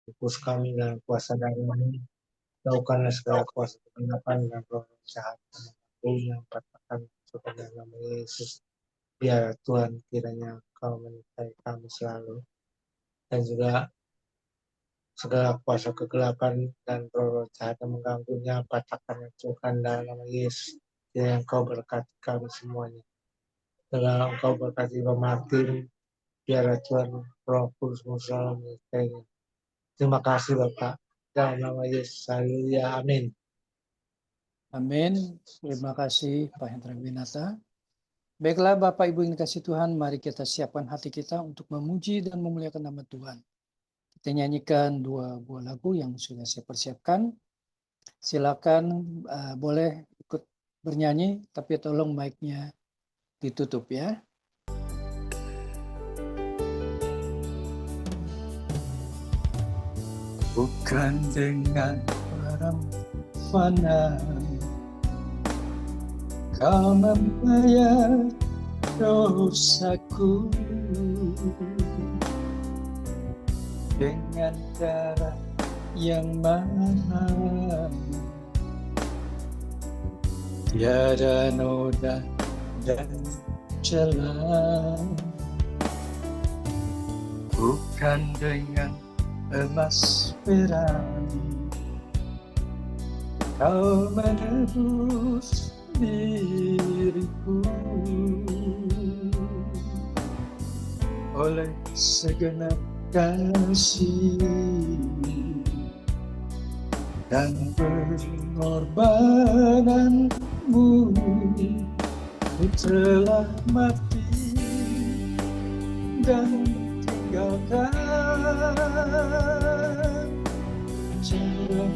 Fokus kami dalam kuasa darah-Mu, jauhkanlah segala kuasa kegelapan dan roh jahat yang patahkan kepada nama Yesus. Biar Tuhan kiranya Kau menyertai kami selalu, dan juga segala kuasa kegelapan dan roh jahat yang mengganggunya, patahkan hancurkan dalam nama Yesus. Kiranya Engkau berkati kami semuanya. Dalam Engkau berkati Bapak Martin, biar Tuhan Roh Kudus selalu menyertainya. Terima kasih Bapak. Dalam nama Yesus, haleluya, amin. Amin. Terima kasih Pak Hendra Winata. Baiklah Bapak Ibu yang dikasih Tuhan, mari kita siapkan hati kita untuk memuji dan memuliakan nama Tuhan. Kita nyanyikan 2 buah lagu yang sudah saya persiapkan. Silakan boleh ikut bernyanyi, tapi tolong mic-nya ditutup ya. Bukan dengan fana Kau membayar dosaku, dengan darah yang mahal, tiada noda dan celah. Bukan dengan emas perak Kau menebus diriku, oleh segenap kasih dan pengorbananmu, ku telah mati dan tinggalkan jalan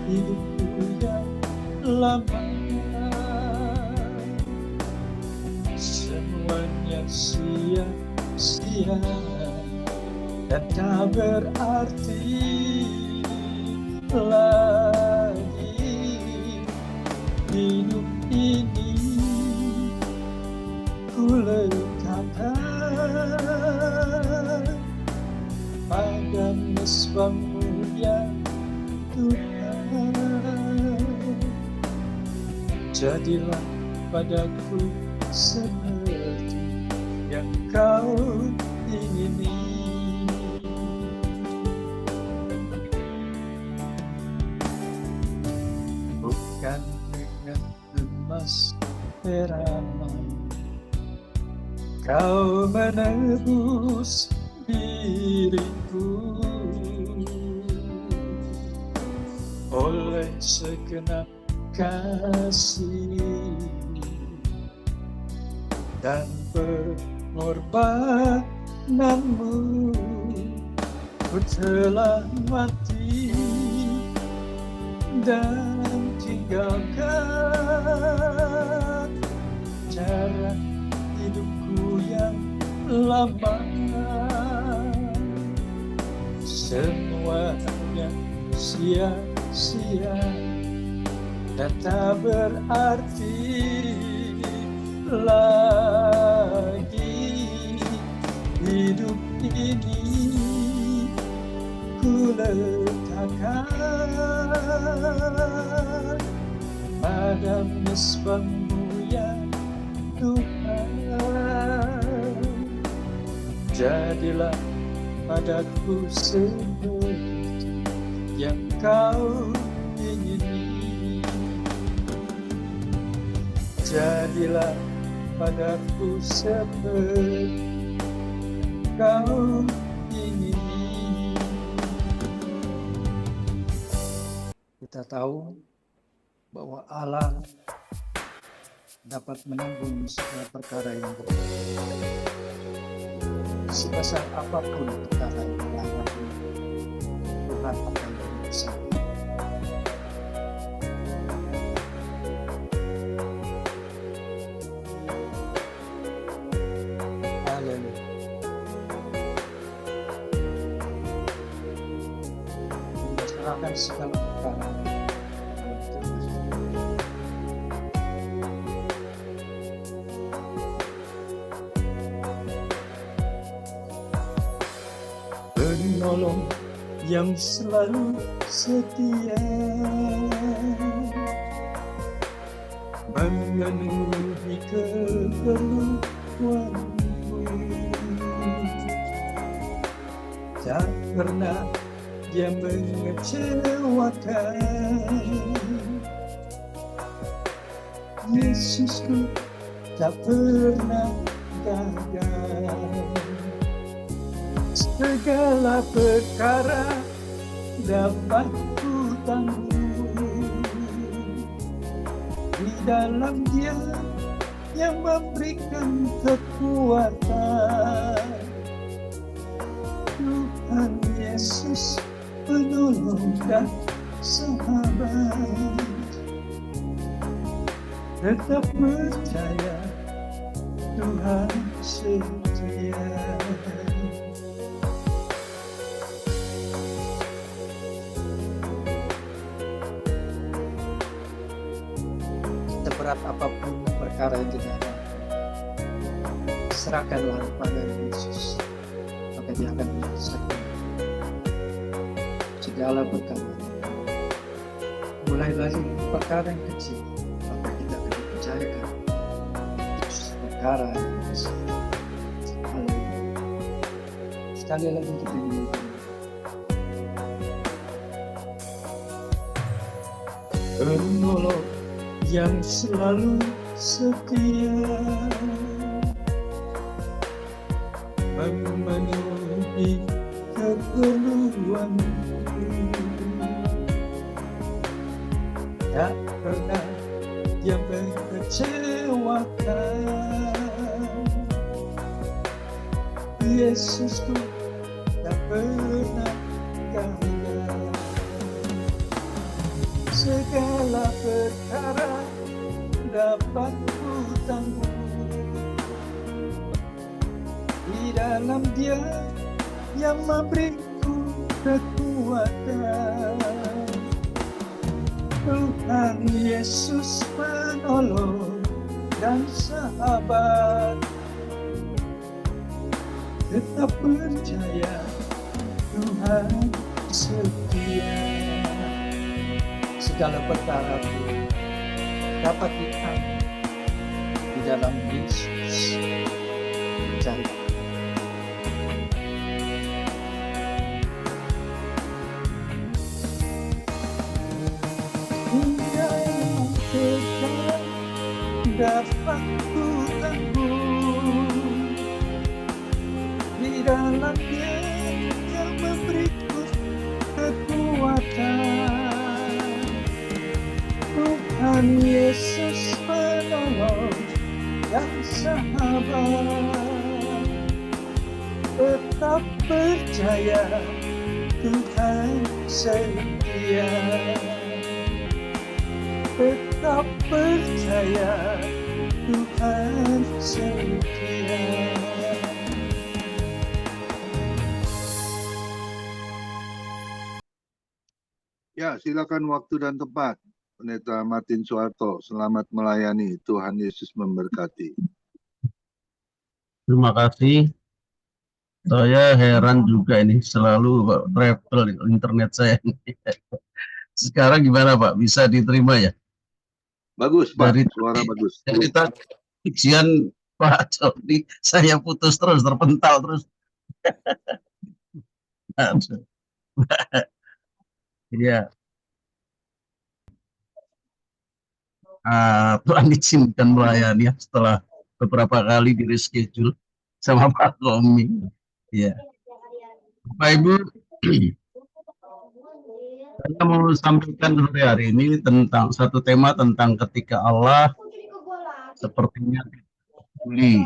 hidupku yang lama. Semuanya sia-sia dan tak berarti lagi. Hidup ini ku letakkan pada mesbah-Mu ya Tuhan. Jadilah padaku seperti yang Kau ingini. Bukan dengan emas perak Kau menebus diriku, oleh segenap kasih dan pengorbananmu, ku telah mati dan tinggalkan cara hidupku yang lama. Semuanya sia-sia dan tak berarti lagi. Hidup ini ku letakkan pada mesbah-Mu ya Tuhan. Jadilah padaku seperti yang Kau ingini. Jadilah padaku seperti yang Kau ingini. Kita tahu bahwa Allah dapat menanggung segala perkara yang berat. Sebesar apapun perkara yang dialami, Tuhan akan berusaha. Haleluya. Serahkan segala perkara. Penolong yang selalu setia memenuhi keperluanku. Tak pernah dia mengecewakan. Yesusku tak pernah gagal. Segala perkara dapat ku tanggung di dalam Dia yang memberikan kekuatan. Tuhan Yesus penolong dan sahabat. Tetap percaya Tuhan setia. Seberat apapun perkara yang kita hadapi, serahkanlah kepada Yesus, maka Dia akan menyelesaikan segala perkara. Mulai dari perkara yang kecil, maka kita akan dipercayakan perkara yang besar. Haleluya. Sekali lagi kita nyanyikan. Penolong yang selalu setia memenuhi keperluanku. Tak pernah Dia mengecewakan. Yesusku tak pernah gagal. Segala perkara dapat ku tanggung di dalam Dia yang memberiku kekuatan. Tuhan Yesus penolong dan sahabat. Tetap percaya Tuhan setia. Segala perkara dapat ditanggung di dalam Yesus. Percaya. Dapat ku tanggung di dalam Dia yang memberiku kekuatan. Tuhan Yesus penolong dan sahabat. Tetap percaya Tuhan setia. Tetap percaya Tuhan setia. Ya, silakan waktu dan tempat. Pendeta Martin Soeharto, selamat melayani. Tuhan Yesus memberkati. Terima kasih. Saya heran juga ini selalu travel internet saya. Sekarang gimana Pak? Bisa diterima ya? Bagus Pak, Dari suara bagus. cerita fiksian Pak Jody, saya putus terus, terpental terus. Iya. Tuhan izinkan melayani setelah beberapa kali di reschedule sama Pak Komi. Iya. Bapak Ibu, saya mau sampaikan sore hari ini tentang satu tema tentang ketika Allah sepertinya peduli.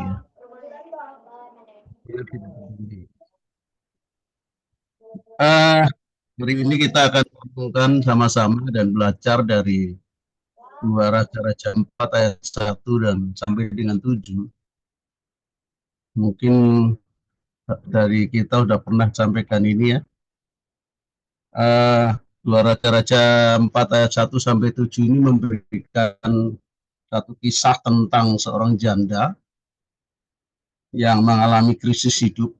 Hari ini kita akan menemukan sama-sama dan belajar dari 2 Raja-Raja 4 ayat 1 dan sampai dengan 7. Mungkin dari kita sudah pernah sampaikan ini ya. 2 Raja-Raja 4 ayat 1 sampai 7 ini memberikan satu kisah tentang seorang janda yang mengalami krisis hidup.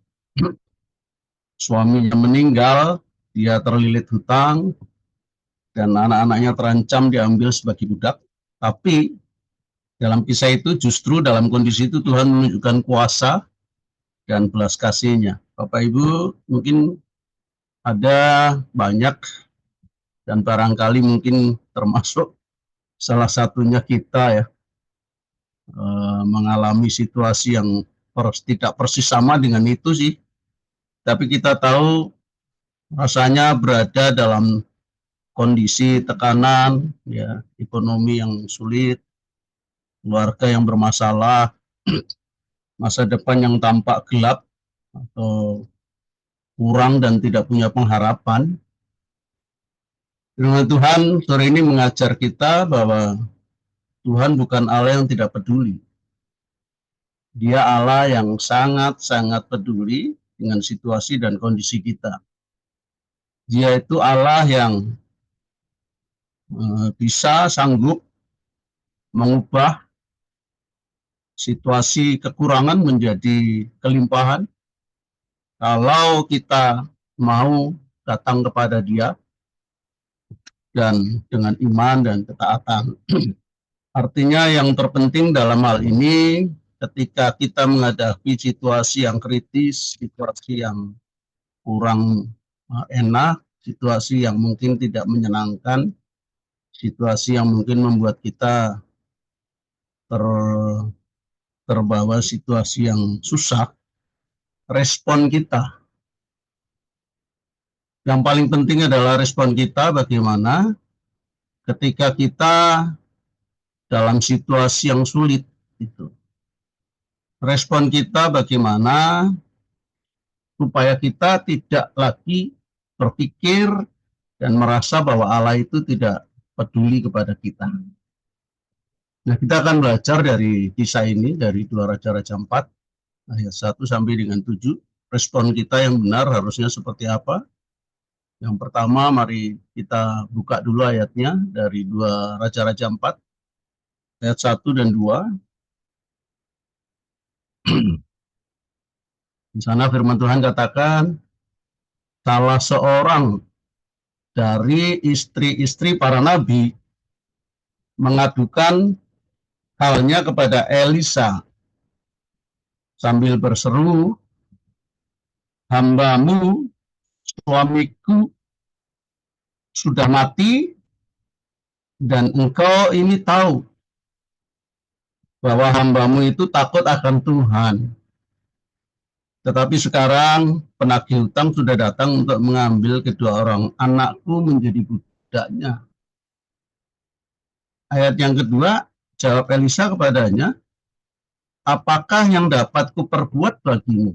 Suaminya meninggal dia terlilit hutang, dan anak-anaknya terancam diambil sebagai budak. Tapi dalam kisah itu justru dalam kondisi itu Tuhan menunjukkan kuasa dan belas kasih-Nya. Bapak Ibu mungkin ada banyak dan barangkali mungkin termasuk salah satunya kita ya mengalami situasi yang tidak persis sama dengan itu sih. Tapi kita tahu rasanya berada dalam kondisi tekanan, ya, ekonomi yang sulit, keluarga yang bermasalah, masa depan yang tampak gelap atau kurang dan tidak punya pengharapan. Firman Tuhan sore ini mengajar kita bahwa Tuhan bukan Allah yang tidak peduli. Dia Allah yang sangat-sangat peduli dengan situasi dan kondisi kita. Dia itu Allah yang bisa sanggup mengubah situasi kekurangan menjadi kelimpahan kalau kita mau datang kepada Dia dan dengan iman dan ketaatan. Artinya yang terpenting dalam hal ini ketika kita menghadapi situasi yang kritis, situasi yang kurang enak, situasi yang mungkin tidak menyenangkan, situasi yang mungkin membuat kita terbawa situasi yang susah, respon kita. Yang paling penting adalah respon kita bagaimana ketika kita dalam situasi yang sulit itu. Respon kita bagaimana supaya kita tidak lagi berpikir dan merasa bahwa Allah itu tidak peduli kepada kita. Nah, kita akan belajar dari kisah ini dari 2 Raja-Raja 4 ayat 1 sampai dengan 7. Respon kita yang benar harusnya seperti apa? Yang pertama, mari kita buka dulu ayatnya dari 2 Raja-Raja 4 ayat 1 dan 2. Di sana firman Tuhan katakan, salah seorang dari istri-istri para nabi mengadukan halnya kepada Elisa sambil berseru, hambamu, suamiku sudah mati dan engkau ini tahu bahwa hambamu itu takut akan Tuhan. Tetapi sekarang penagih hutang sudah datang untuk mengambil kedua orang anakku menjadi budaknya. Ayat yang kedua, jawab Elisa kepadanya, apakah yang dapat kuperbuat bagimu?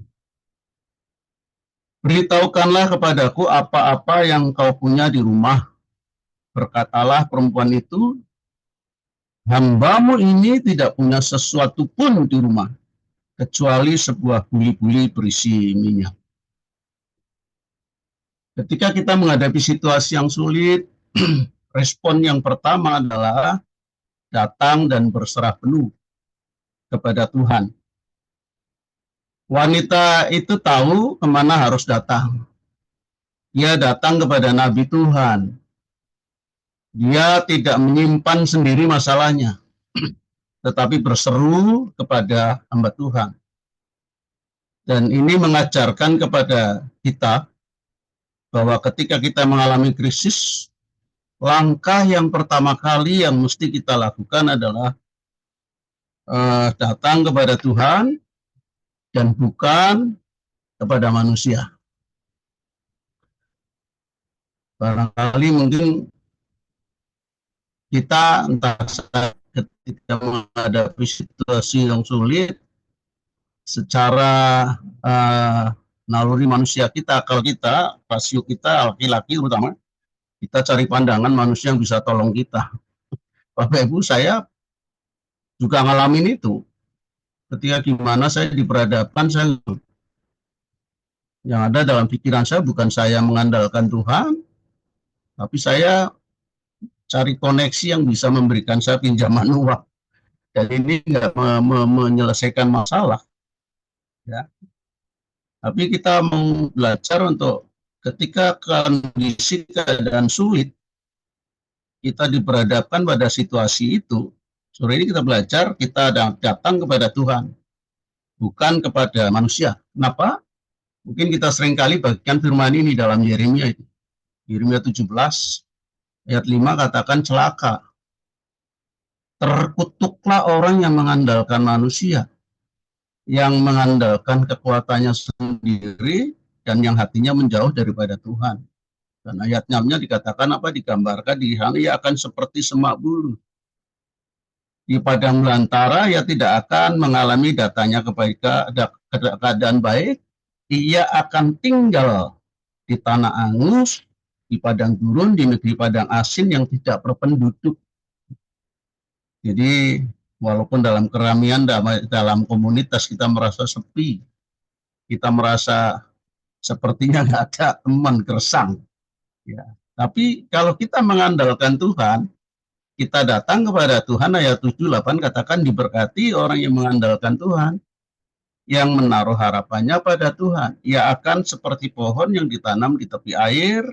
Beritahukanlah kepadaku apa-apa yang kau punya di rumah. Berkatalah perempuan itu, hambamu ini tidak punya sesuatu pun di rumah, kecuali sebuah buli-buli berisi minyak. Ketika kita menghadapi situasi yang sulit, respon yang pertama adalah datang dan berserah penuh kepada Tuhan. Wanita itu tahu kemana harus datang. Dia datang kepada Nabi Tuhan. Dia tidak menyimpan sendiri masalahnya, tetapi berseru kepada hamba Tuhan. Dan ini mengajarkan kepada kita bahwa ketika kita mengalami krisis, langkah yang pertama kali yang mesti kita lakukan adalah datang kepada Tuhan dan bukan kepada manusia. Barangkali mungkin kita entah ketika menghadapi situasi yang sulit, secara naluri manusia kita, kalau kita, rasio kita, laki-laki terutama, kita cari pandangan manusia yang bisa tolong kita. Bapak Ibu, saya juga ngalamin itu. Ketika gimana saya diperhadapkan, yang ada dalam pikiran saya bukan saya mengandalkan Tuhan, tapi saya cari koneksi yang bisa memberikan saya pinjaman uang. Dan ini nggak menyelesaikan masalah. Ya. Tapi kita mau belajar untuk ketika kondisi keadaan sulit, kita diperhadapkan pada situasi itu, sore ini kita belajar, kita datang kepada Tuhan, bukan kepada manusia. Kenapa? Mungkin kita seringkali bagikan firman ini dalam Yeremia itu. Yeremia 17 ayat 5 katakan celaka. Terkutuklah orang yang mengandalkan manusia, yang mengandalkan kekuatannya sendiri, dan yang hatinya menjauh daripada Tuhan. Dan ayatnya dikatakan apa? Digambarkan di sana ia akan seperti semak bulu. Di padang belantara ia tidak akan mengalami datanya keadaan baik. Ia akan tinggal di tanah angus, di padang gurun, di negeri padang asin yang tidak berpenduduk. Jadi walaupun dalam keramaian, dalam komunitas kita merasa sepi, kita merasa sepertinya nggak ada teman, gersang. Ya. Tapi kalau kita mengandalkan Tuhan, kita datang kepada Tuhan, ayat 7-8 katakan diberkati orang yang mengandalkan Tuhan, yang menaruh harapannya pada Tuhan. Ia akan seperti pohon yang ditanam di tepi air,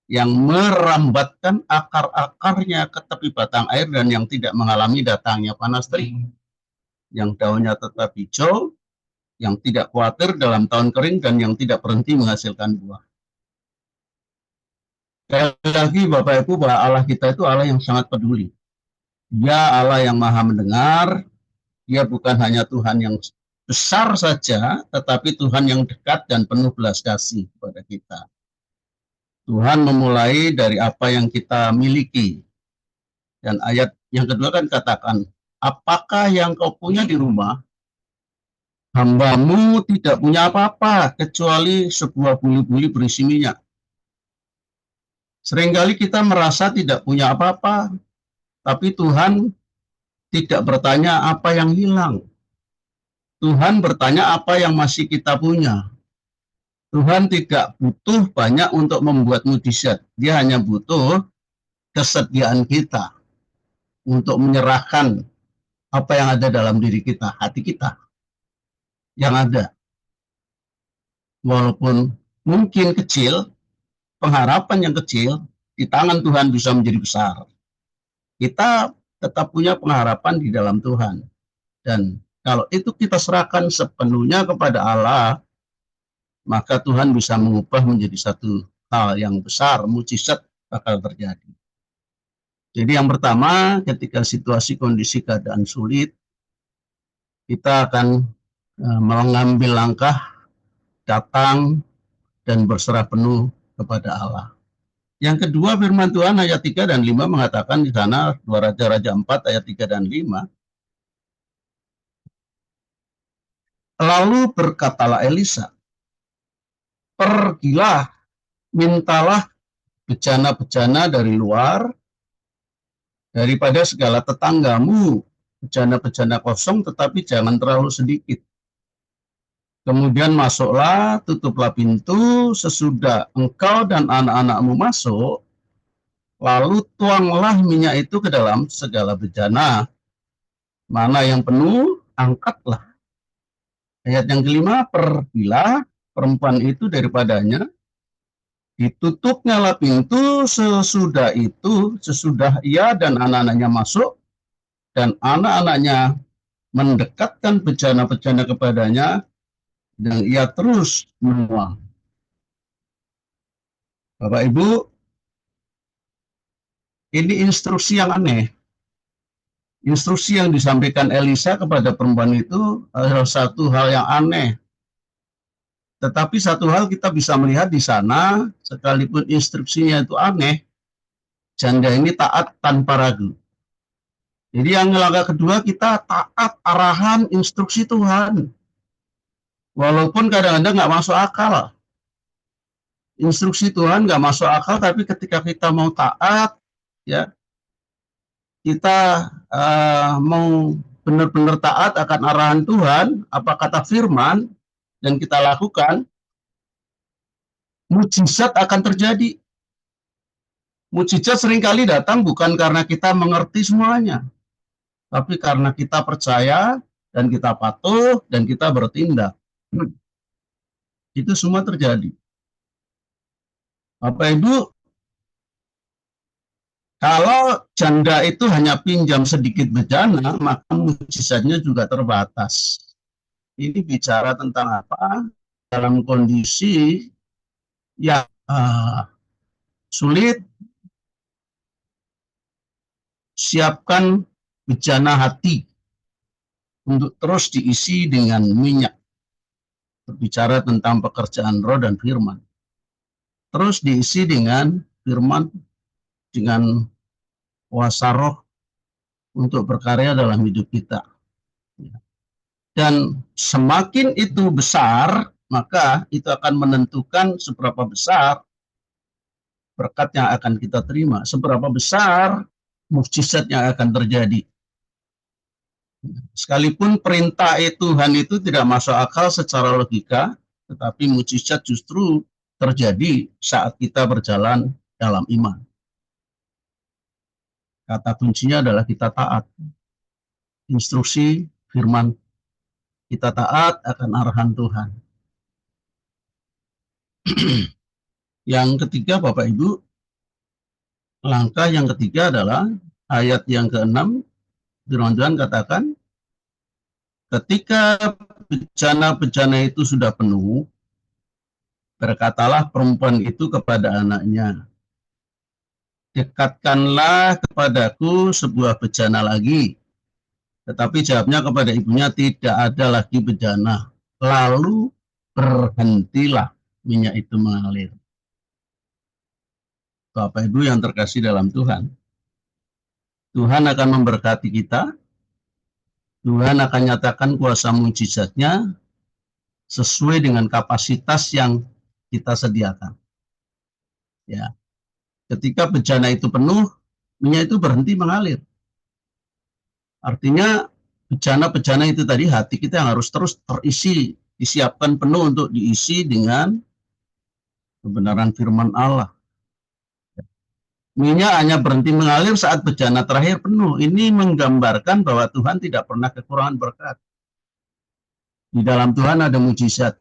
yang merambatkan akar-akarnya ke tepi batang air dan yang tidak mengalami datangnya panas terik, yang daunnya tetap hijau, yang tidak khawatir dalam tahun kering dan yang tidak berhenti menghasilkan buah. Sekali lagi Bapak Ibu, bahwa Allah kita itu Allah yang sangat peduli. Dia Allah yang maha mendengar, dia bukan hanya Tuhan yang besar saja, tetapi Tuhan yang dekat dan penuh belas kasih kepada kita. Tuhan memulai dari apa yang kita miliki. Dan ayat yang kedua kan katakan, apakah yang kau punya di rumah? Hambamu tidak punya apa-apa, kecuali sebuah buli-buli berisi minyak. Seringkali kita merasa tidak punya apa-apa, tapi Tuhan tidak bertanya apa yang hilang. Tuhan bertanya apa yang masih kita punya. Tuhan tidak butuh banyak untuk membuat mujizat. Dia hanya butuh kesediaan kita untuk menyerahkan apa yang ada dalam diri kita, hati kita yang ada. Walaupun mungkin kecil, pengharapan yang kecil di tangan Tuhan bisa menjadi besar. Kita tetap punya pengharapan di dalam Tuhan. Dan kalau itu kita serahkan sepenuhnya kepada Allah, maka Tuhan bisa mengubah menjadi satu hal yang besar, mujizat bakal terjadi. Jadi yang pertama, ketika situasi kondisi keadaan sulit, kita akan mengambil langkah datang dan berserah penuh kepada Allah. Yang kedua, firman Tuhan ayat 3 dan 5 mengatakan di sana, 2 Raja-Raja 4 ayat 3 dan 5. Lalu berkatalah Elisa, pergilah, mintalah bejana-bejana dari luar, daripada segala tetanggamu, bejana-bejana kosong, tetapi jangan terlalu sedikit. Kemudian masuklah, tutuplah pintu, sesudah engkau dan anak-anakmu masuk, lalu tuanglah minyak itu ke dalam segala bejana. Mana yang penuh, angkatlah. Ayat yang kelima, pergilah perempuan itu daripadanya, ditutupnyalah pintu, sesudah ia dan anak-anaknya masuk, dan anak-anaknya mendekatkan bejana-bejana kepadanya, dan ia terus menuang. Bapak Ibu, ini instruksi yang aneh. Instruksi yang disampaikan Elisa kepada perempuan itu adalah satu hal yang aneh. Tetapi satu hal kita bisa melihat di sana, sekalipun instruksinya itu aneh, janda ini taat tanpa ragu. Jadi yang langkah kedua, kita taat arahan instruksi Tuhan. Walaupun kadang-kadang nggak masuk akal. Instruksi Tuhan nggak masuk akal, tapi ketika kita mau taat, ya, kita mau benar-benar taat akan arahan Tuhan, apa kata firman, dan kita lakukan, mujizat akan terjadi. Mujizat seringkali datang bukan karena kita mengerti semuanya, tapi karena kita percaya, dan kita patuh, dan kita bertindak. Itu semua terjadi. Bapak Ibu, kalau janda itu hanya pinjam sedikit bejana, maka mujizatnya juga terbatas. Ini bicara tentang apa? Dalam kondisi yang sulit, siapkan bejana hati untuk terus diisi dengan minyak. Berbicara tentang pekerjaan roh dan firman. Terus diisi dengan firman, dengan kuasa roh untuk berkarya dalam hidup kita. Dan semakin itu besar, maka itu akan menentukan seberapa besar berkat yang akan kita terima, seberapa besar mukjizat yang akan terjadi. Sekalipun perintah Tuhan itu tidak masuk akal secara logika, tetapi mukjizat justru terjadi saat kita berjalan dalam iman. Kata kuncinya adalah kita taat. Instruksi firman, kita taat akan arahan Tuhan. Yang ketiga, Bapak Ibu, langkah yang ketiga adalah ayat yang ke-6, firman Tuhan katakan, ketika bejana-bejana itu sudah penuh, berkatalah perempuan itu kepada anaknya, dekatkanlah kepadaku sebuah bejana lagi. Tetapi jawabnya kepada ibunya, tidak ada lagi bejana. Lalu berhentilah minyak itu mengalir. Bapak Ibu yang terkasih dalam Tuhan, Tuhan akan memberkati kita. Tuhan akan nyatakan kuasa mujizatnya sesuai dengan kapasitas yang kita sediakan. Ya, ketika bejana itu penuh, minyak itu berhenti mengalir. Artinya bejana-bejana itu tadi, hati kita yang harus terus terisi, disiapkan penuh untuk diisi dengan kebenaran firman Allah. Minyak hanya berhenti mengalir saat bejana terakhir penuh. Ini menggambarkan bahwa Tuhan tidak pernah kekurangan berkat. Di dalam Tuhan ada mujizat.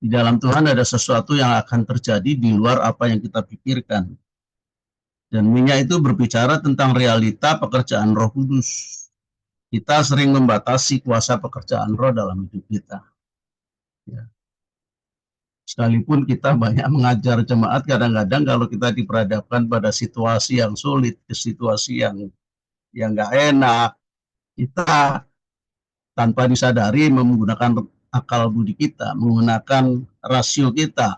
Di dalam Tuhan ada sesuatu yang akan terjadi di luar apa yang kita pikirkan. Dan minyak itu berbicara tentang realita pekerjaan Roh Kudus. Kita sering membatasi kuasa pekerjaan Roh dalam hidup kita. Ya. Sekalipun kita banyak mengajar jemaat, kadang-kadang kalau kita diperhadapkan pada situasi yang sulit, ke situasi yang nggak enak, kita tanpa disadari menggunakan akal budi kita, menggunakan rasio kita.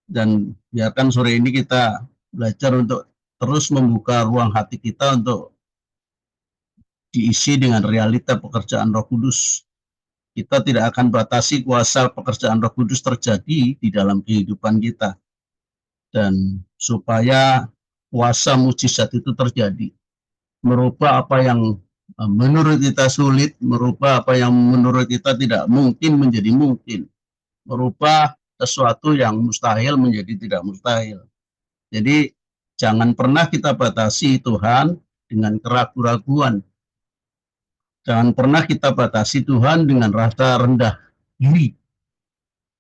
Dan biarkan sore ini kita belajar untuk terus membuka ruang hati kita untuk diisi dengan realita pekerjaan Roh Kudus. Kita tidak akan batasi kuasa pekerjaan Roh Kudus terjadi di dalam kehidupan kita. Dan supaya kuasa mujizat itu terjadi, merubah apa yang menurut kita sulit, merubah apa yang menurut kita tidak mungkin menjadi mungkin, merubah sesuatu yang mustahil menjadi tidak mustahil. Jadi jangan pernah kita batasi Tuhan dengan keraguan-raguan. Jangan pernah kita batasi Tuhan dengan rasa rendah diri,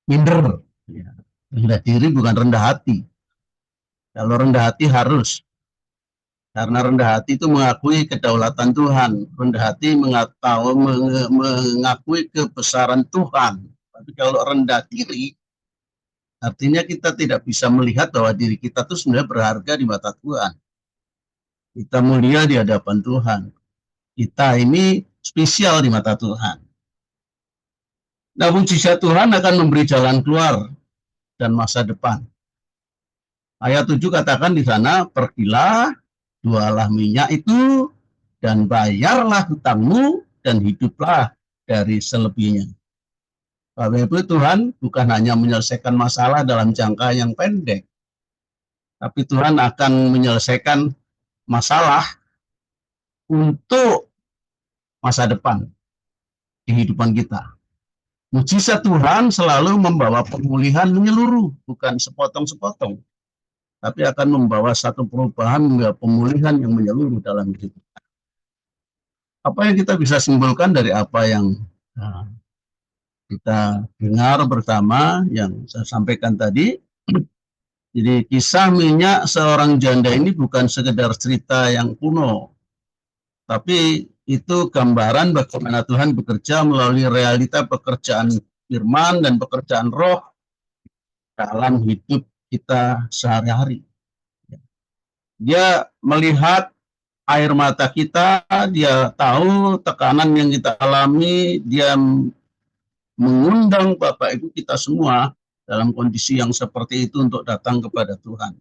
minder. Ya. Rendah diri bukan rendah hati. Kalau rendah hati harus. Karena rendah hati itu mengakui kedaulatan Tuhan. Rendah hati mengakui kebesaran Tuhan. Tapi kalau rendah diri, artinya kita tidak bisa melihat bahwa diri kita itu sebenarnya berharga di mata Tuhan. Kita mulia di hadapan Tuhan. Kita ini spesial di mata Tuhan. Nah, mujizat Tuhan akan memberi jalan keluar dan masa depan. Ayat 7 katakan di sana, pergilah, jualah minyak itu, dan bayarlah hutangmu, dan hiduplah dari selebihnya. Bapak Ibu, Tuhan bukan hanya menyelesaikan masalah dalam jangka yang pendek, tapi Tuhan akan menyelesaikan masalah untuk masa depan kehidupan kita. Mujizat Tuhan selalu membawa pemulihan menyeluruh, bukan sepotong-sepotong, tapi akan membawa satu perubahan hingga pemulihan yang menyeluruh dalam hidup kita. Apa yang kita bisa simpulkan dari apa yang kita dengar bersama, yang saya sampaikan tadi, Jadi kisah minyak seorang janda ini bukan sekedar cerita yang kuno, tapi itu gambaran bagaimana Tuhan bekerja melalui realita pekerjaan firman dan pekerjaan roh dalam hidup kita sehari-hari. Dia melihat air mata kita, dia tahu tekanan yang kita alami, dia mengundang Bapak Ibu kita semua dalam kondisi yang seperti itu untuk datang kepada Tuhan.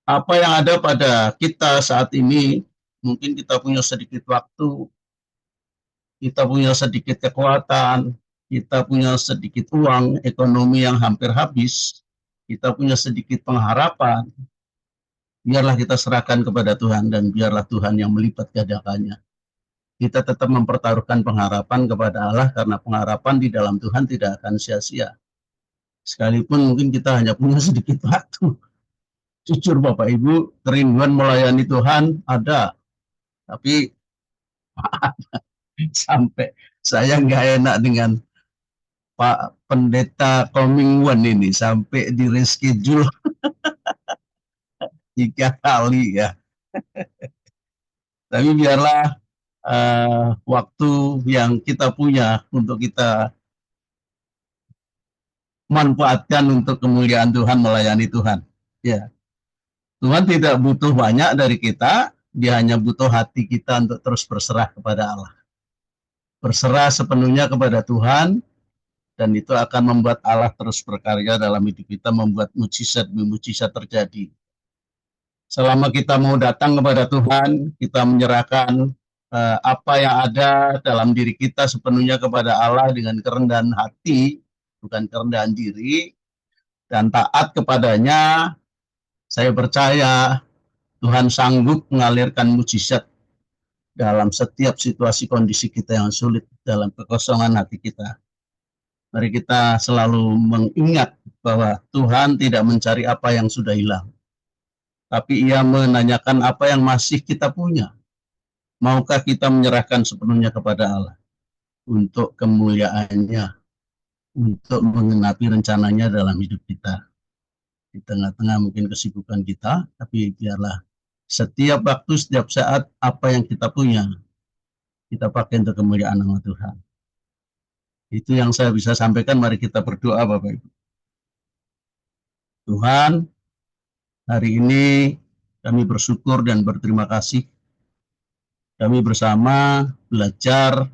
Apa yang ada pada kita saat ini, mungkin kita punya sedikit waktu, kita punya sedikit kekuatan, kita punya sedikit uang, ekonomi yang hampir habis, kita punya sedikit pengharapan, biarlah kita serahkan kepada Tuhan dan biarlah Tuhan yang melipat gandakannya. Kita tetap mempertaruhkan pengharapan kepada Allah karena pengharapan di dalam Tuhan tidak akan sia-sia. Sekalipun mungkin kita hanya punya sedikit waktu. Jujur Bapak Ibu, kerinduan melayani Tuhan ada, tapi sampai saya nggak enak dengan Pak Pendeta Coming ini sampai di reschedule 3 kali ya. Tapi biarlah waktu yang kita punya untuk kita manfaatkan untuk kemuliaan Tuhan, melayani Tuhan. Ya, Tuhan tidak butuh banyak dari kita, Dia hanya butuh hati kita untuk terus berserah kepada Allah. Berserah sepenuhnya kepada Tuhan, dan itu akan membuat Allah terus berkarya dalam hidup kita, membuat mujizat terjadi. Selama kita mau datang kepada Tuhan, kita menyerahkan apa yang ada dalam diri kita sepenuhnya kepada Allah dengan kerendahan hati, bukan kerendahan diri, dan taat kepadanya, saya percaya Tuhan sanggup mengalirkan mujizat dalam setiap situasi kondisi kita yang sulit, dalam kekosongan hati kita. Mari kita selalu mengingat bahwa Tuhan tidak mencari apa yang sudah hilang, tapi Ia menanyakan apa yang masih kita punya. Maukah kita menyerahkan sepenuhnya kepada Allah untuk kemuliaannya, untuk menggenapi rencananya dalam hidup kita. Di tengah-tengah mungkin kesibukan kita, tapi biarlah setiap waktu, setiap saat, apa yang kita punya, kita pakai untuk kemuliaan nama Tuhan. Itu yang saya bisa sampaikan. Mari kita berdoa Bapak Ibu. Tuhan, hari ini kami bersyukur dan berterima kasih. Kami bersama belajar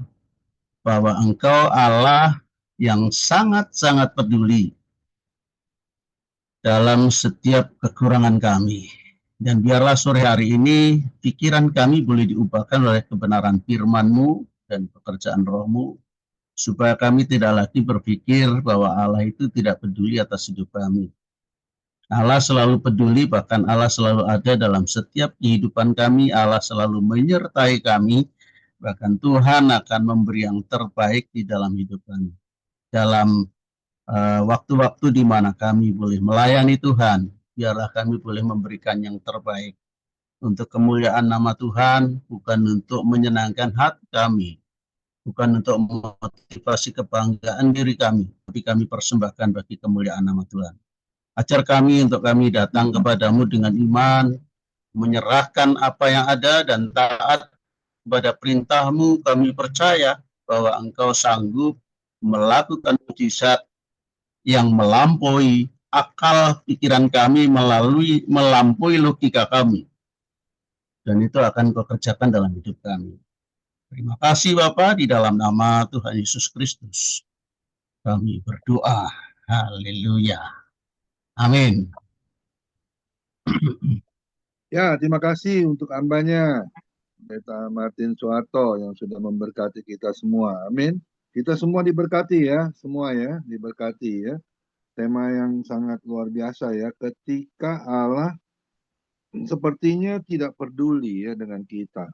bahwa Engkau Allah yang sangat-sangat peduli dalam setiap kekurangan kami. Dan biarlah sore hari ini pikiran kami boleh diubahkan oleh kebenaran firman-Mu dan pekerjaan Roh-Mu, supaya kami tidak lagi berpikir bahwa Allah itu tidak peduli atas hidup kami. Allah selalu peduli, bahkan Allah selalu ada dalam setiap kehidupan kami. Allah selalu menyertai kami, bahkan Tuhan akan memberi yang terbaik di dalam hidup kami. Dalam waktu-waktu di mana kami boleh melayani Tuhan, biarlah kami boleh memberikan yang terbaik untuk kemuliaan nama Tuhan, bukan untuk menyenangkan hati kami, bukan untuk memotivasi kebanggaan diri kami, tapi kami persembahkan bagi kemuliaan nama Tuhan. Ajar kami untuk kami datang kepadamu dengan iman, menyerahkan apa yang ada dan taat kepada perintah-Mu. Kami percaya bahwa Engkau sanggup melakukan mujizat yang melampaui akal pikiran kami, melampaui logika kami. Dan itu akan Kau kerjakan dalam hidup kami. Terima kasih Bapa, di dalam nama Tuhan Yesus Kristus kami berdoa. Haleluya. Amin. Ya, terima kasih untuk hambanya, Pendeta Martin Soeharto yang sudah memberkati kita semua. Amin. Kita semua diberkati ya, semua ya, diberkati ya. Tema yang sangat luar biasa ya, ketika Allah sepertinya tidak peduli ya dengan kita.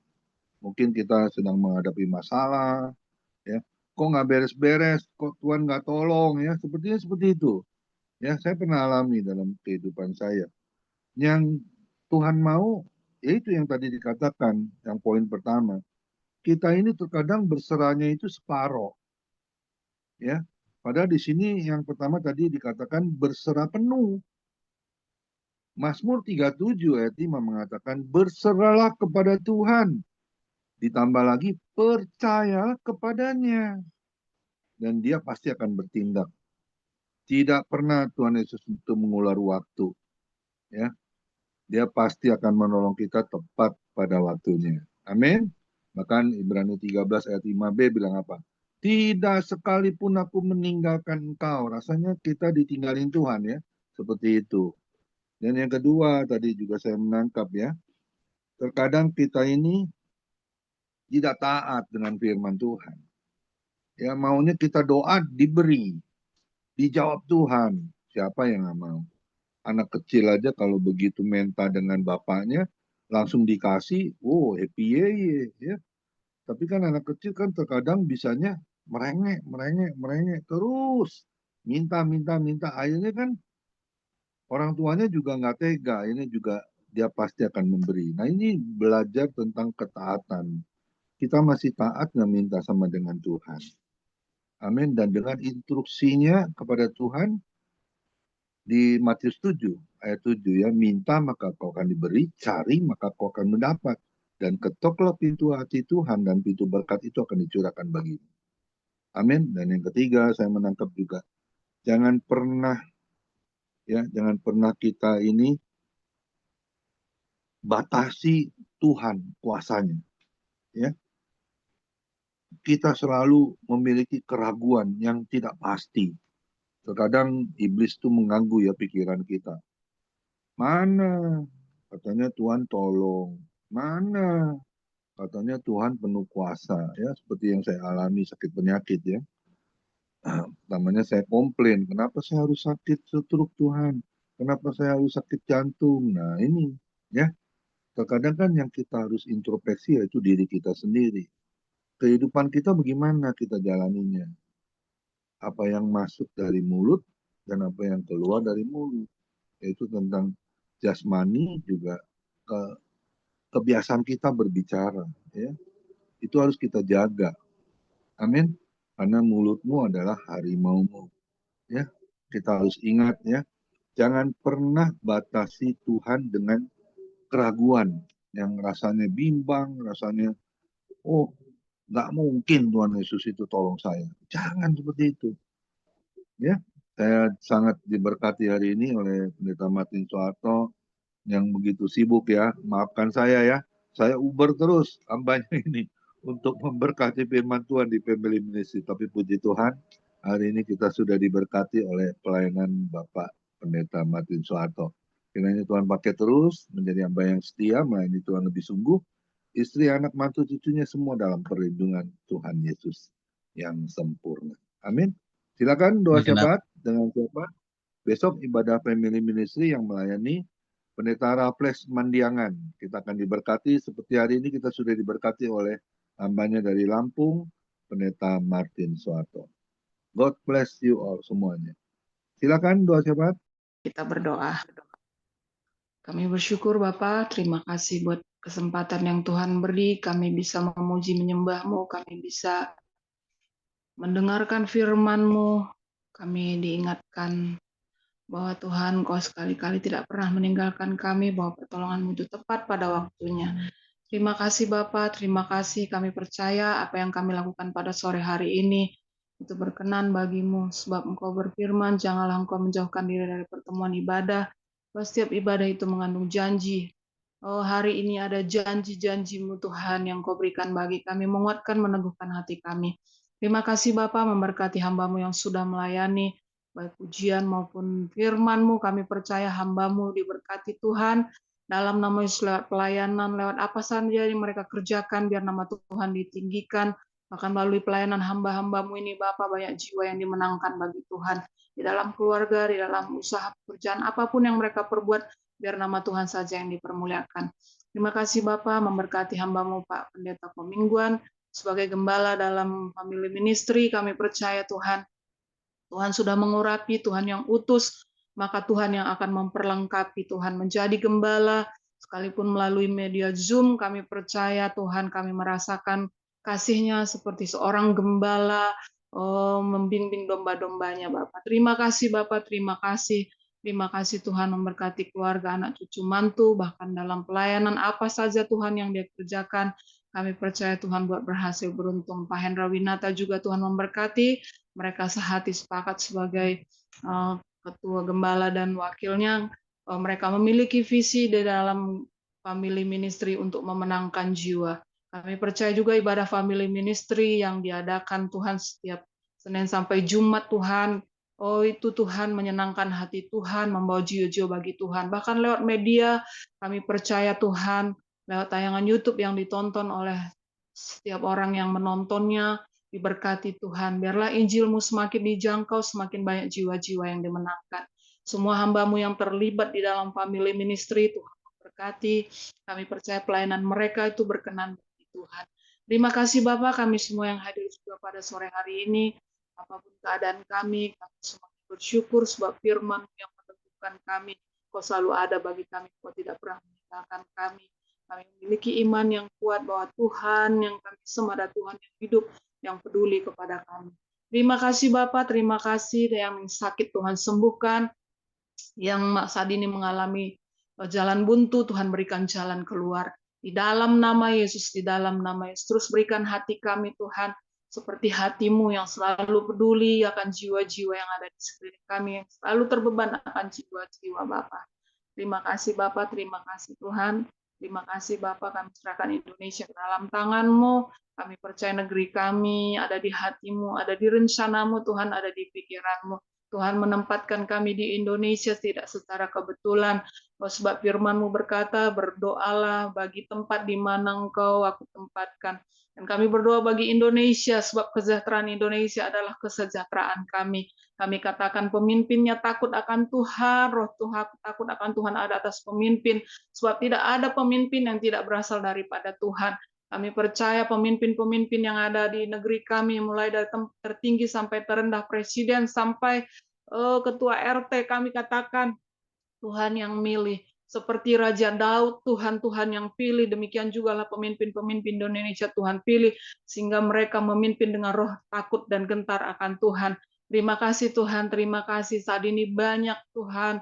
Mungkin kita sedang menghadapi masalah, ya. Kok nggak beres-beres, kok Tuhan nggak tolong ya, sepertinya seperti itu. Ya, saya pernah alami dalam kehidupan saya. Yang Tuhan mau, yaitu yang tadi dikatakan, yang poin pertama. Kita ini terkadang berserahnya itu separoh. Ya, padahal di sini yang pertama tadi dikatakan berserah penuh. Mazmur 37 ayat 5 mengatakan berserahlah kepada Tuhan. Ditambah lagi percaya kepadanya. Dan dia pasti akan bertindak. Tidak pernah Tuhan Yesus itu mengulur waktu. Ya, dia pasti akan menolong kita tepat pada waktunya. Amin. Bahkan Ibrani 13 ayat 5b bilang apa? Tidak sekalipun aku meninggalkan engkau. Rasanya kita ditinggalin Tuhan ya. Seperti itu. Dan yang kedua tadi juga saya menangkap ya. Terkadang kita ini tidak taat dengan firman Tuhan. Ya maunya kita doa diberi. Dijawab Tuhan. Siapa yang nggak mau? Anak kecil aja kalau begitu minta dengan bapaknya langsung dikasih, oh happy ya. Tapi kan anak kecil kan terkadang bisanya merengek terus minta. Akhirnya kan orang tuanya juga nggak tega, ini juga dia pasti akan memberi. Nah ini belajar tentang ketaatan. Kita masih taat nggak minta sama dengan Tuhan. Amin. Dan dengan instruksinya kepada Tuhan, di Matius 7 ayat 7 ya, minta maka kau akan diberi, cari maka kau akan mendapat, dan ketoklah pintu hati Tuhan dan pintu berkat itu akan dicurahkan bagimu. Amin. Dan yang ketiga saya menangkap juga, jangan pernah kita ini batasi Tuhan kuasanya. Ya, kita selalu memiliki keraguan yang tidak pasti. Terkadang iblis itu mengganggu ya pikiran kita. Mana katanya Tuhan tolong, mana katanya Tuhan penuh kuasa ya, seperti yang saya alami sakit penyakit ya. Namanya saya komplain, kenapa saya harus sakit stroke Tuhan? Kenapa saya harus sakit jantung? Nah ini ya, terkadang kan yang kita harus introspeksi yaitu diri kita sendiri. Kehidupan kita bagaimana kita jalaninya? Apa yang masuk dari mulut dan apa yang keluar dari mulut. Yaitu tentang jasmani juga kebiasaan kita berbicara. Ya. Itu harus kita jaga. Amin. Karena mulutmu adalah harimaumu. Ya. Kita harus ingat ya. Jangan pernah batasi Tuhan dengan keraguan yang rasanya bimbang, rasanya oh nggak mungkin Tuhan Yesus itu tolong saya. Jangan seperti itu. Ya, saya sangat diberkati hari ini oleh Pendeta Martin Soeharto yang begitu sibuk ya. Maafkan saya ya. Saya uber terus hambanya ini untuk memberkati firman Tuhan di Family Ministry. Tapi puji Tuhan, hari ini kita sudah diberkati oleh pelayanan Bapak Pendeta Martin Soeharto. Kiranya Tuhan pakai terus menjadi hamba yang setia, melayani Tuhan lebih sungguh. Istri, anak, mantu, cucunya semua dalam perlindungan Tuhan Yesus yang sempurna. Amin. Silakan doa syafaat dengan siapa? Besok ibadah Family Ministry yang melayani Pendeta Raffles Mandiangan. Kita akan diberkati seperti hari ini kita sudah diberkati oleh hambanya dari Lampung, Pendeta Martin Soeharto. God bless you all semuanya. Silakan doa syafaat. Kita berdoa. Kami bersyukur Bapak, terima kasih buat kesempatan yang Tuhan beri. Kami bisa memuji menyembah-Mu, kami bisa mendengarkan firman-Mu. Kami diingatkan bahwa Tuhan Kau sekali-kali tidak pernah meninggalkan kami, bahwa pertolongan-Mu itu tepat pada waktunya. Terima kasih Bapak, terima kasih, kami percaya apa yang kami lakukan pada sore hari ini itu berkenan bagimu, sebab Engkau berfirman, janganlah Engkau menjauhkan diri dari pertemuan ibadah, bahwa setiap ibadah itu mengandung janji. Oh, hari ini ada janji-janji-Mu Tuhan yang Kau berikan bagi kami, menguatkan, meneguhkan hati kami. Terima kasih Bapak, memberkati hamba-Mu yang sudah melayani, baik pujian maupun firman-Mu, kami percaya hamba-Mu diberkati Tuhan, dalam nama Yesus lewat pelayanan, lewat apa saja yang mereka kerjakan, biar nama Tuhan ditinggikan, bahkan melalui pelayanan hamba-hamba-Mu ini Bapak, banyak jiwa yang dimenangkan bagi Tuhan, di dalam keluarga, di dalam usaha pekerjaan, apapun yang mereka perbuat, biar nama Tuhan saja yang dipermuliakan. Terima kasih Bapak, memberkati hamba-Mu Pak Pendeta Pemingguan, sebagai gembala dalam Family Ministry, kami percaya Tuhan, Tuhan sudah mengurapi, Tuhan yang utus, maka Tuhan yang akan memperlengkapi, Tuhan menjadi gembala, sekalipun melalui media Zoom, kami percaya Tuhan, kami merasakan kasih-Nya seperti seorang gembala, membimbing domba-dombanya Bapak. Terima kasih Bapak, terima kasih. Terima kasih Tuhan memberkati keluarga, anak cucu mantu, bahkan dalam pelayanan apa saja Tuhan yang dia kerjakan. Kami percaya Tuhan buat berhasil beruntung. Pak Hendra Winata juga Tuhan memberkati. Mereka sehati sepakat sebagai ketua gembala dan wakilnya. Mereka memiliki visi di dalam family ministry untuk memenangkan jiwa. Kami percaya juga ibadah family ministry yang diadakan Tuhan setiap Senin sampai Jumat Tuhan. Oh itu Tuhan menyenangkan hati Tuhan, membawa jiwa-jiwa bagi Tuhan. Bahkan lewat media kami percaya Tuhan, lewat tayangan YouTube yang ditonton oleh setiap orang yang menontonnya, diberkati Tuhan. Biarlah Injil-Mu semakin dijangkau, semakin banyak jiwa-jiwa yang dimenangkan. Semua hamba-Mu yang terlibat di dalam family ministry, Tuhan berkati. Kami percaya pelayanan mereka itu berkenan bagi Tuhan. Terima kasih Bapak, kami semua yang hadir juga pada sore hari ini. Apapun keadaan kami semakin bersyukur sebab firman yang meneguhkan kami. Kau selalu ada bagi kami, Kau tidak pernah meninggalkan kami. Kami memiliki iman yang kuat bahwa Tuhan yang kami sembah adalah Tuhan yang hidup, yang peduli kepada kami. Terima kasih Bapak, terima kasih yang sakit Tuhan sembuhkan, yang saat ini mengalami jalan buntu, Tuhan berikan jalan keluar. Di dalam nama Yesus, di dalam nama Yesus, terus berikan hati kami Tuhan, seperti hati-Mu yang selalu peduli akan jiwa-jiwa yang ada di sekeliling kami, yang selalu terbeban akan jiwa-jiwa Bapa. Terima kasih Bapa, terima kasih Tuhan. Terima kasih Bapa, kami serahkan Indonesia ke dalam tangan-Mu. Kami percaya negeri kami ada di hati-Mu, ada di rencana-Mu Tuhan, ada di pikiran-Mu. Tuhan menempatkan kami di Indonesia tidak secara kebetulan. Sebab firman-Mu berkata, berdoalah bagi tempat di mana Engkau aku tempatkan. Dan kami berdoa bagi Indonesia, sebab kesejahteraan Indonesia adalah kesejahteraan kami. Kami katakan pemimpinnya takut akan Tuhan, roh Tuhan takut akan Tuhan ada atas pemimpin. Sebab tidak ada pemimpin yang tidak berasal daripada Tuhan. Kami percaya pemimpin-pemimpin yang ada di negeri kami, mulai dari tertinggi sampai terendah, presiden sampai ketua RT, kami katakan Tuhan yang milih. Seperti Raja Daud, Tuhan yang pilih, demikian juga lah pemimpin-pemimpin Indonesia Tuhan pilih, sehingga mereka memimpin dengan roh takut dan gentar akan Tuhan. Terima kasih Tuhan, terima kasih saat ini banyak Tuhan,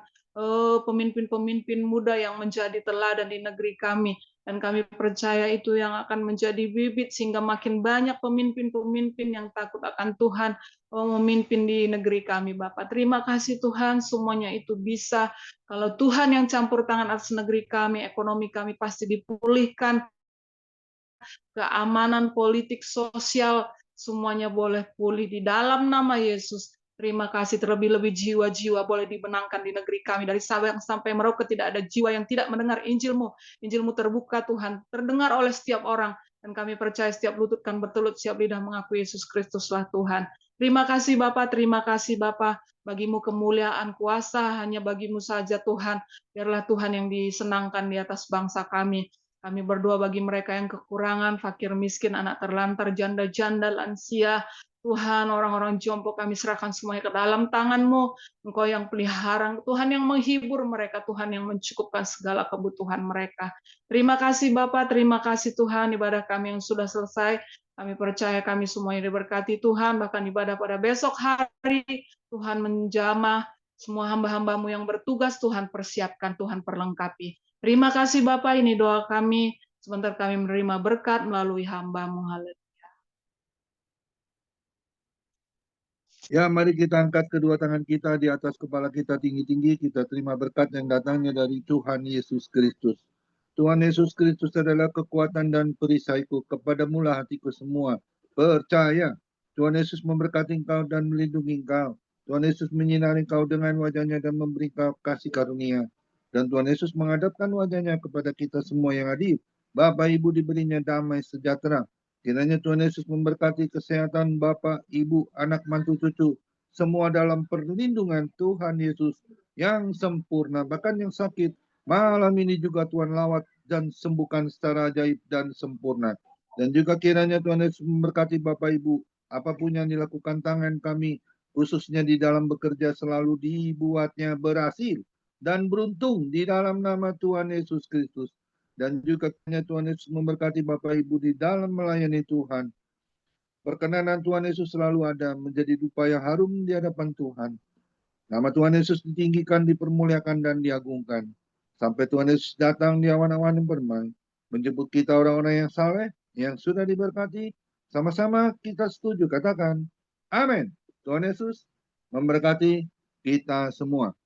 pemimpin-pemimpin muda yang menjadi teladan di negeri kami. Dan kami percaya itu yang akan menjadi bibit, sehingga makin banyak pemimpin-pemimpin yang takut akan Tuhan, memimpin di negeri kami Bapak. Terima kasih Tuhan, semuanya itu bisa. Kalau Tuhan yang campur tangan atas negeri kami, ekonomi kami pasti dipulihkan, keamanan politik, sosial, semuanya boleh pulih di dalam nama Yesus. Terima kasih, terlebih-lebih jiwa-jiwa boleh dibenangkan di negeri kami. Dari Sabang sampai Merauke tidak ada jiwa yang tidak mendengar Injil-Mu. Injil-Mu terbuka Tuhan, terdengar oleh setiap orang. Dan kami percaya setiap lutut kan bertelut, setiap lidah mengakui Yesus Kristuslah Tuhan. Terima kasih Bapa, terima kasih Bapa. Bagimu kemuliaan kuasa, hanya bagimu saja Tuhan. Biarlah Tuhan yang disenangkan di atas bangsa kami. Kami berdoa bagi mereka yang kekurangan, fakir miskin, anak terlantar, janda-janda, lansia. Tuhan, orang-orang jompo kami serahkan semuanya ke dalam tangan-Mu. Engkau yang pelihara, Tuhan yang menghibur mereka, Tuhan yang mencukupkan segala kebutuhan mereka. Terima kasih Bapak, terima kasih Tuhan, ibadah kami yang sudah selesai. Kami percaya kami semuanya diberkati Tuhan, bahkan ibadah pada besok hari, Tuhan menjamah semua hamba-hamba-Mu yang bertugas, Tuhan persiapkan, Tuhan perlengkapi. Terima kasih Bapak, ini doa kami. Sebentar kami menerima berkat melalui hamba-Mu. Haleluya. Ya, mari kita angkat kedua tangan kita di atas kepala kita tinggi-tinggi. Kita terima berkat yang datangnya dari Tuhan Yesus Kristus. Tuhan Yesus Kristus adalah kekuatan dan perisaiku. Kepadamu lah hatiku semua percaya. Tuhan Yesus memberkati engkau dan melindungi engkau. Tuhan Yesus menyinari engkau dengan wajahnya dan memberi engkau kasih karunia. Dan Tuhan Yesus menghadapkan wajahnya kepada kita semua yang hadir. Bapak Ibu diberinya damai sejahtera. Kiranya Tuhan Yesus memberkati kesehatan Bapak, Ibu, anak, mantu, cucu. Semua dalam perlindungan Tuhan Yesus yang sempurna. Bahkan yang sakit, malam ini juga Tuhan lawat dan sembuhkan secara ajaib dan sempurna. Dan juga kiranya Tuhan Yesus memberkati Bapak, Ibu. Apapun yang dilakukan tangan kami, khususnya di dalam bekerja, selalu dibuatnya berhasil dan beruntung di dalam nama Tuhan Yesus Kristus. Dan juga Tuhan Yesus memberkati Bapak Ibu di dalam melayani Tuhan. Perkenanan Tuhan Yesus selalu ada menjadi dupa yang harum di hadapan Tuhan. Nama Tuhan Yesus ditinggikan, dipermuliakan, dan diagungkan. Sampai Tuhan Yesus datang di awan-awan yang permai, menjemput kita orang-orang yang saleh, yang sudah diberkati. Sama-sama kita setuju, katakan, amin. Tuhan Yesus memberkati kita semua.